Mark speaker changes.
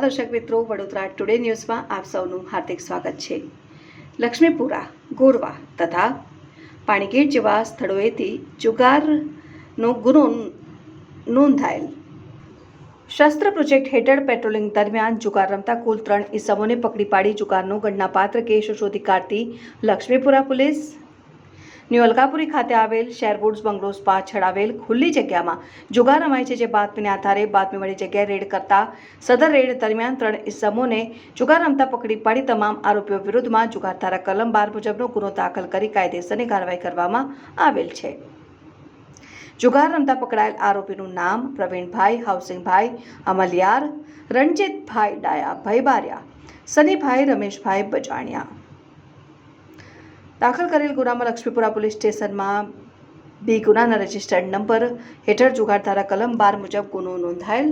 Speaker 1: દર્શક મિત્રો, વડોદરા ટુડે ન્યૂઝમાં આપ સૌનું હાર્દિક સ્વાગત છે. લક્ષ્મીપુરા, ગોરવા તથા પાણીગેટ જેવા સ્થળોએથી જુગારનો ગુનો નોંધાયેલ. શસ્ત્ર પ્રોજેક્ટ હેઠળ પેટ્રોલિંગ દરમિયાન જુગાર રમતા કુલ 3 ઇસમોને પકડી પાડી જુગારનો ગણનાપાત્ર કેસ શોધી કાઢતી લક્ષ્મીપુરા પોલીસ. ન્યૂ અલકાપુરી ખાતે આવેલ શેરવુડ્સ બંગલોઝ પાછળ આવેલ ખુલ્લી જગ્યામાં જુગાર રમાય છે, જે બાતમીને આધારે બાતમી મળી જગ્યાએ રેડ કરતા સદર રેડ દરમિયાન 3 ઇસમોને જુગાર રમતા પકડી પાડી તમામ આરોપીઓ વિરુદ્ધમાં જુગાર ધારા કલમ 12 મુજબનો ગુનો દાખલ કરી કાયદેસરની કાર્યવાહી કરવામાં આવેલ છે. જુગાર રમતા પકડાયેલ આરોપીનું નામ પ્રવીણભાઈ હાઉસિંગભાઈ અમલિયાર, રણજીતભાઈ ડાયાભાઈ બારિયા, સનીભાઈ રમેશભાઈ બજાણિયા. દાખલ કરેલ ગુનામાં લક્ષ્મીપુરા પોલીસ સ્ટેશનમાં બી ગુનાના રજિસ્ટર્ડ નંબર હેઠળ જુગાર ધારા કલમ 12 મુજબ ગુનો નોંધાયેલ